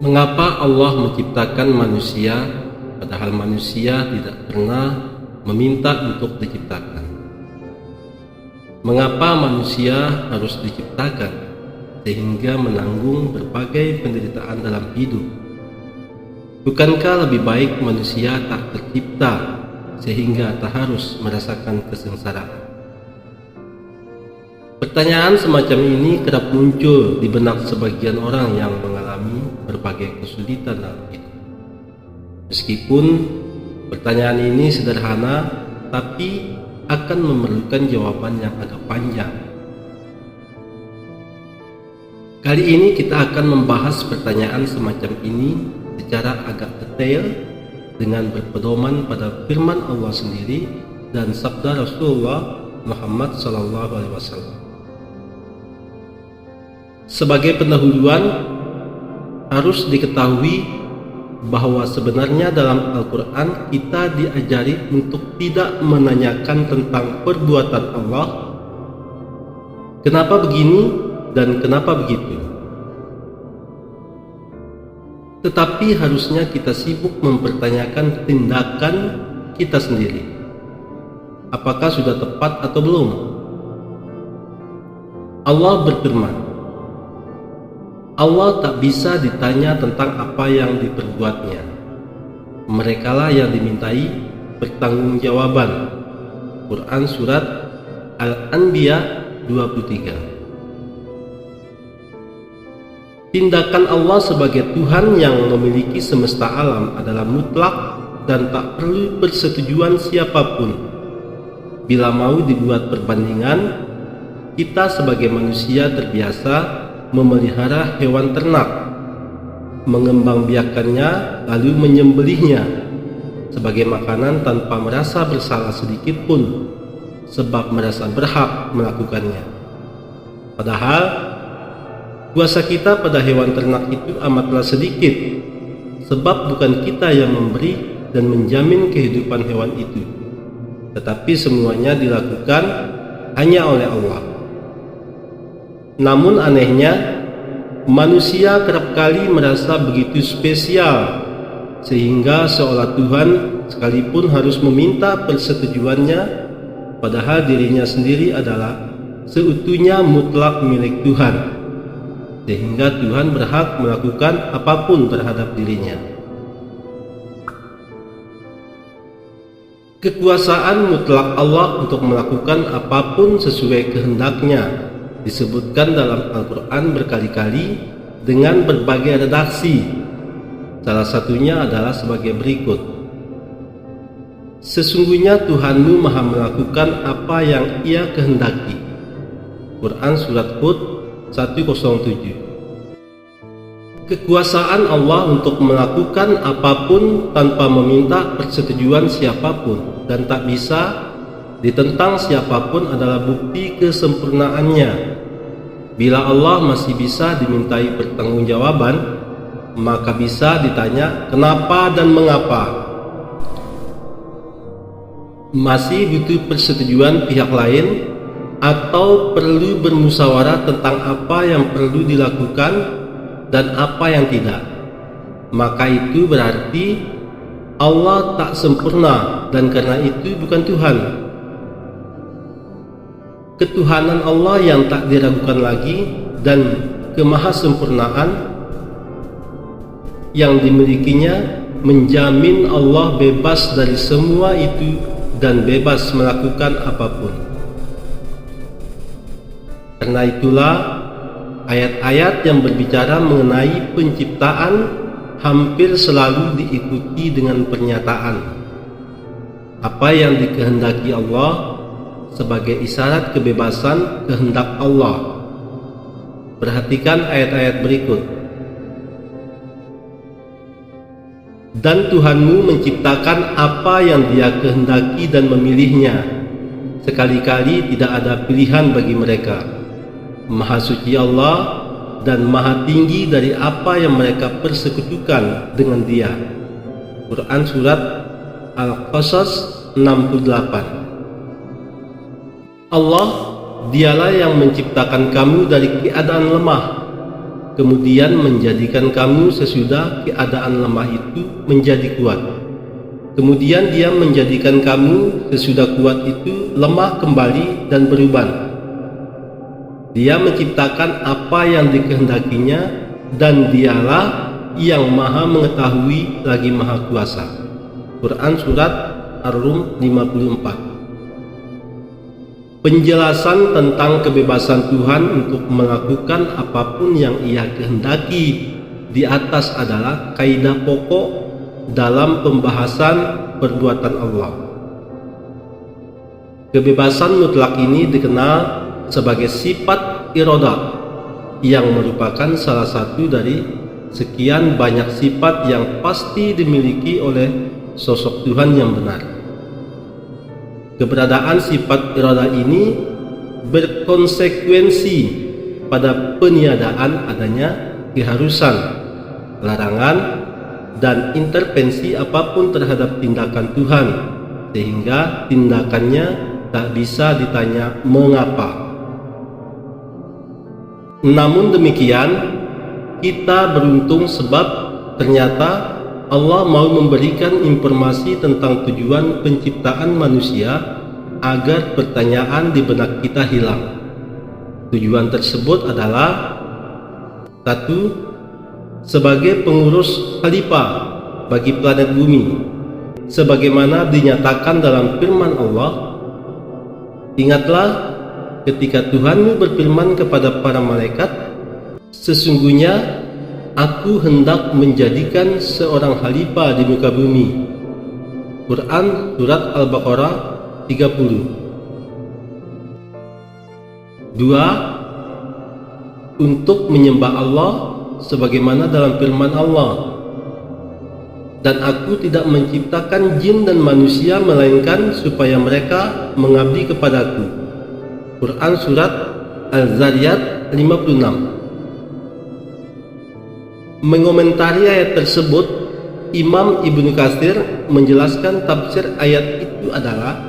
Mengapa Allah menciptakan manusia padahal manusia tidak pernah meminta untuk diciptakan? Mengapa manusia harus diciptakan sehingga menanggung berbagai penderitaan dalam hidup? Bukankah lebih baik manusia tak tercipta sehingga tak harus merasakan kesengsaraan? Pertanyaan semacam ini kerap muncul di benak sebagian orang yang mengalami berbagai kesulitan dalam hidup. Meskipun pertanyaan ini sederhana, tapi akan memerlukan jawaban yang agak panjang. Kali ini kita akan membahas pertanyaan semacam ini secara agak detail dengan berpedoman pada firman Allah sendiri dan sabda Rasulullah Muhammad SAW. Sebagai pendahuluan, harus diketahui bahwa sebenarnya dalam Al-Quran kita diajari untuk tidak menanyakan tentang perbuatan Allah, kenapa begini dan kenapa begitu. Tetapi harusnya kita sibuk mempertanyakan tindakan kita sendiri. Apakah sudah tepat atau belum? Allah berfirman, Allah tak bisa ditanya tentang apa yang diperbuatnya. Merekalah yang dimintai pertanggungjawaban. Quran Surat Al-Anbiya 23. Tindakan Allah sebagai Tuhan yang memiliki semesta alam adalah mutlak dan tak perlu persetujuan siapapun. Bila mau dibuat perbandingan, kita sebagai manusia terbiasa memelihara hewan ternak, mengembangbiakannya lalu menyembelihnya sebagai makanan tanpa merasa bersalah sedikit pun, sebab merasa berhak melakukannya. Padahal kuasa kita pada hewan ternak itu amatlah sedikit, sebab bukan kita yang memberi dan menjamin kehidupan hewan itu, tetapi semuanya dilakukan hanya oleh Allah. Namun anehnya, manusia kerap kali merasa begitu spesial sehingga seolah Tuhan sekalipun harus meminta persetujuannya, padahal dirinya sendiri adalah seutuhnya mutlak milik Tuhan, sehingga Tuhan berhak melakukan apapun terhadap dirinya. Kekuasaan mutlak Allah untuk melakukan apapun sesuai kehendaknya disebutkan dalam Al-Quran berkali-kali dengan berbagai redaksi. Salah satunya adalah sebagai berikut. Sesungguhnya Tuhanmu maha melakukan apa yang ia kehendaki. Quran Surat Hud 107. Kekuasaan Allah untuk melakukan apapun tanpa meminta persetujuan siapapun dan tak bisa ditentang siapapun adalah bukti kesempurnaannya. Bila Allah masih bisa dimintai pertanggungjawaban, maka bisa ditanya kenapa dan mengapa. Masih butuh persetujuan pihak lain atau perlu bermusyawarah tentang apa yang perlu dilakukan, dan apa yang tidak, maka itu berarti Allah tak sempurna dan karena itu bukan Tuhan. Ketuhanan Allah yang tak diragukan lagi dan kemahasempurnaan yang dimilikinya menjamin Allah bebas dari semua itu dan bebas melakukan apapun. Karena itulah ayat-ayat yang berbicara mengenai penciptaan hampir selalu diikuti dengan pernyataan apa yang dikehendaki Allah sebagai isyarat kebebasan kehendak Allah. Perhatikan ayat-ayat berikut. Dan Tuhanmu menciptakan apa yang Dia kehendaki dan memilihnya. Sekali-kali tidak ada pilihan bagi mereka. Maha suci Allah dan maha tinggi dari apa yang mereka persekutukan dengan Dia. Quran Surat Al-Qasas 68. Allah, Dialah yang menciptakan kamu dari keadaan lemah, kemudian menjadikan kamu sesudah keadaan lemah itu menjadi kuat. Kemudian Dia menjadikan kamu sesudah kuat itu lemah kembali dan berubah. Dia menciptakan apa yang dikehendakinya dan Dialah yang maha mengetahui lagi maha kuasa. Quran Surat Ar-Rum 54. Penjelasan tentang kebebasan Tuhan untuk melakukan apapun yang Ia kehendaki di atas adalah kaidah pokok dalam pembahasan perbuatan Allah. Kebebasan mutlak ini dikenal sebagai sifat iradah yang merupakan salah satu dari sekian banyak sifat yang pasti dimiliki oleh sosok Tuhan yang benar. Keberadaan sifat iradah ini berkonsekuensi pada peniadaan adanya keharusan, larangan, dan intervensi apapun terhadap tindakan Tuhan, sehingga tindakannya tak bisa ditanya mengapa. Namun demikian, kita beruntung sebab ternyata Allah mau memberikan informasi tentang tujuan penciptaan manusia agar pertanyaan di benak kita hilang. Tujuan tersebut adalah 1. Sebagai pengurus khalifah bagi planet bumi, sebagaimana dinyatakan dalam firman Allah. Ingatlah ketika Tuhanmu berfirman kepada para malaikat, sesungguhnya Aku hendak menjadikan seorang khalifah di muka bumi. Quran Surat Al-Baqarah 30. 2. Untuk menyembah Allah sebagaimana dalam firman Allah, dan aku tidak menciptakan jin dan manusia melainkan supaya mereka mengabdi kepadaku. Quran Surat Al-Zariyat 56. Mengomentari ayat tersebut, Imam Ibnu Katsir menjelaskan tafsir ayat itu adalah,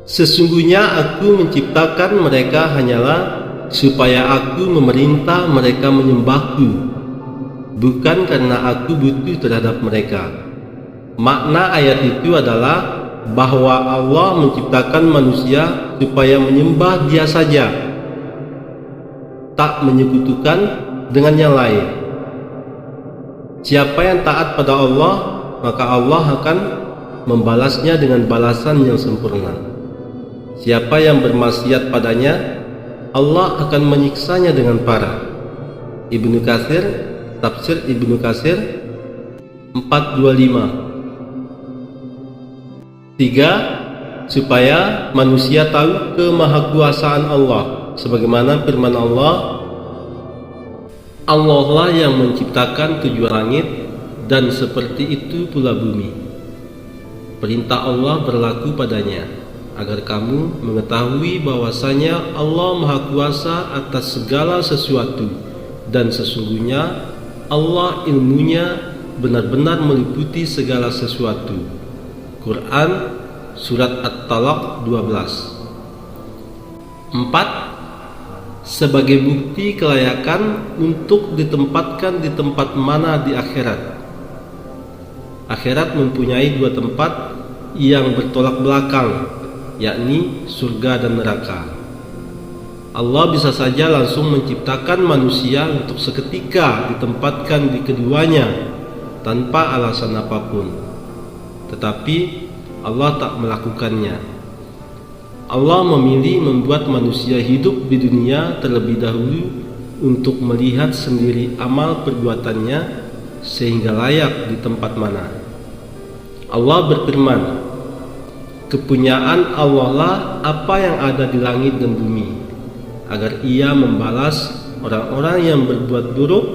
sesungguhnya aku menciptakan mereka hanyalah supaya aku memerintah mereka menyembahku, bukan karena aku butuh terhadap mereka. Makna ayat itu adalah bahwa Allah menciptakan manusia supaya menyembah Dia saja, tak menyekutukan dengan yang lain. Siapa yang taat pada Allah, maka Allah akan membalasnya dengan balasan yang sempurna. Siapa yang bermaksiat padanya, Allah akan menyiksanya dengan parah. Ibnu Katsir, tafsir Ibnu Katsir 425. 3. Supaya manusia tahu kemahakuasaan Allah, sebagaimana firman Allah, Allah lah yang menciptakan tujuh langit dan seperti itu pula bumi. Perintah Allah berlaku padanya agar kamu mengetahui bahwasanya Allah Maha Kuasa atas segala sesuatu dan sesungguhnya Allah ilmunya benar-benar meliputi segala sesuatu. Quran Surat At-Talaq 12. 4. sebagai bukti kelayakan untuk ditempatkan di tempat mana di akhirat. Akhirat mempunyai dua tempat yang bertolak belakang, yakni surga dan neraka. Allah bisa saja langsung menciptakan manusia untuk seketika ditempatkan di keduanya tanpa alasan apapun. Tetapi Allah tak melakukannya. Allah memilih membuat manusia hidup di dunia terlebih dahulu untuk melihat sendiri amal perbuatannya sehingga layak di tempat mana. Allah berfirman, "Kepunyaan Allah lah apa yang ada di langit dan bumi, agar Ia membalas orang-orang yang berbuat buruk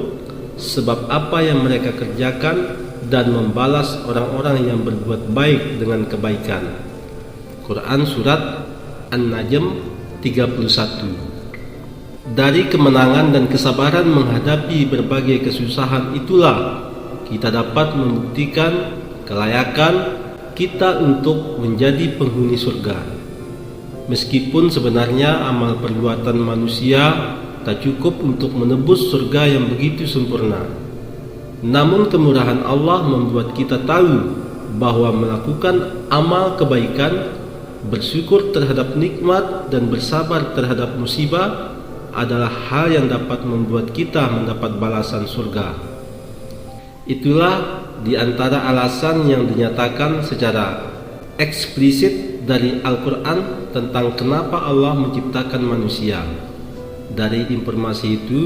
sebab apa yang mereka kerjakan, dan membalas orang-orang yang berbuat baik dengan kebaikan." Quran Surat An-Najm 31. Dari kemenangan dan kesabaran menghadapi berbagai kesusahan itulah kita dapat membuktikan kelayakan kita untuk menjadi penghuni surga. Meskipun sebenarnya amal perbuatan manusia tak cukup untuk menebus surga yang begitu sempurna, namun kemurahan Allah membuat kita tahu bahwa melakukan amal kebaikan, bersyukur terhadap nikmat, dan bersabar terhadap musibah adalah hal yang dapat membuat kita mendapat balasan surga. Itulah di antara alasan yang dinyatakan secara eksplisit dari Al-Quran tentang kenapa Allah menciptakan manusia. Dari informasi itu,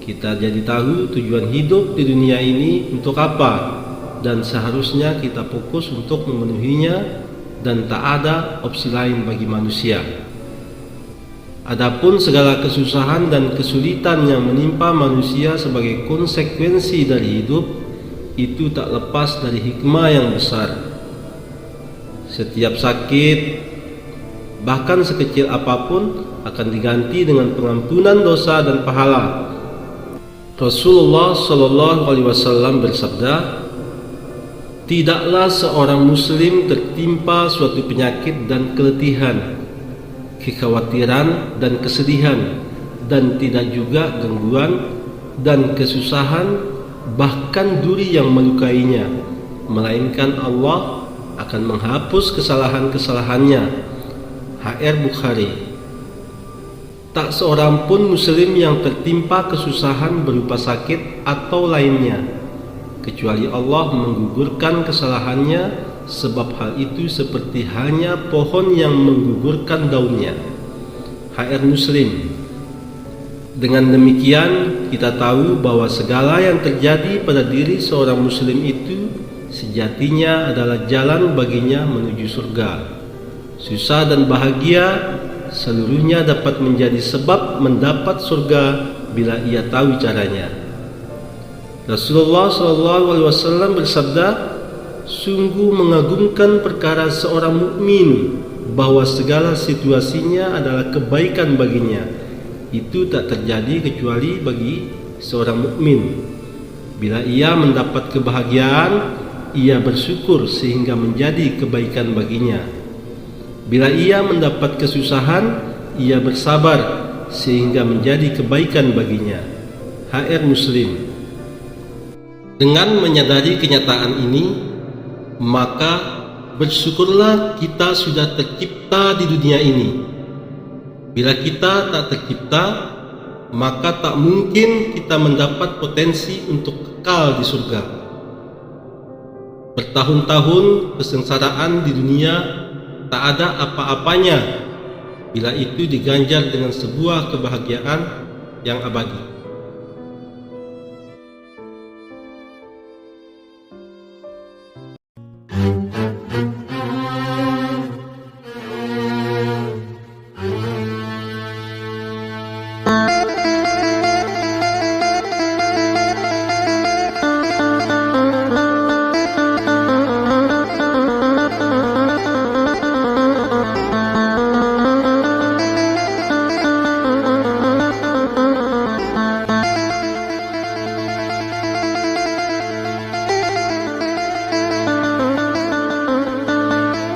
kita jadi tahu tujuan hidup di dunia ini untuk apa, dan seharusnya kita fokus untuk memenuhinya, dan tak ada opsi lain bagi manusia. Adapun segala kesusahan dan kesulitan yang menimpa manusia sebagai konsekuensi dari hidup, itu tak lepas dari hikmah yang besar. Setiap sakit, bahkan sekecil apapun, akan diganti dengan pengampunan dosa dan pahala. Rasulullah SAW bersabda, "Tidaklah seorang muslim tertimpa suatu penyakit dan keletihan, kekhawatiran dan kesedihan, dan tidak juga gangguan dan kesusahan, bahkan duri yang melukainya, melainkan Allah akan menghapus kesalahan-kesalahannya." HR Bukhari. Tak seorang pun muslim yang tertimpa kesusahan berupa sakit atau lainnya, kecuali Allah menggugurkan kesalahannya, sebab hal itu seperti halnya pohon yang menggugurkan daunnya. HR Muslim. Dengan demikian, kita tahu bahwa segala yang terjadi pada diri seorang muslim itu sejatinya adalah jalan baginya menuju surga. Susah dan bahagia seluruhnya dapat menjadi sebab mendapat surga bila ia tahu caranya. Rasulullah SAW bersabda, "Sungguh mengagumkan perkara seorang mukmin bahwa segala situasinya adalah kebaikan baginya. Itu tak terjadi kecuali bagi seorang mukmin. Bila ia mendapat kebahagiaan, ia bersyukur sehingga menjadi kebaikan baginya. Bila ia mendapat kesusahan, ia bersabar sehingga menjadi kebaikan baginya." HR Muslim. Dengan menyadari kenyataan ini, maka bersyukurlah kita sudah tercipta di dunia ini. Bila kita tak tercipta, maka tak mungkin kita mendapat potensi untuk kekal di surga. Bertahun-tahun kesengsaraan di dunia tak ada apa-apanya bila itu diganjar dengan sebuah kebahagiaan yang abadi.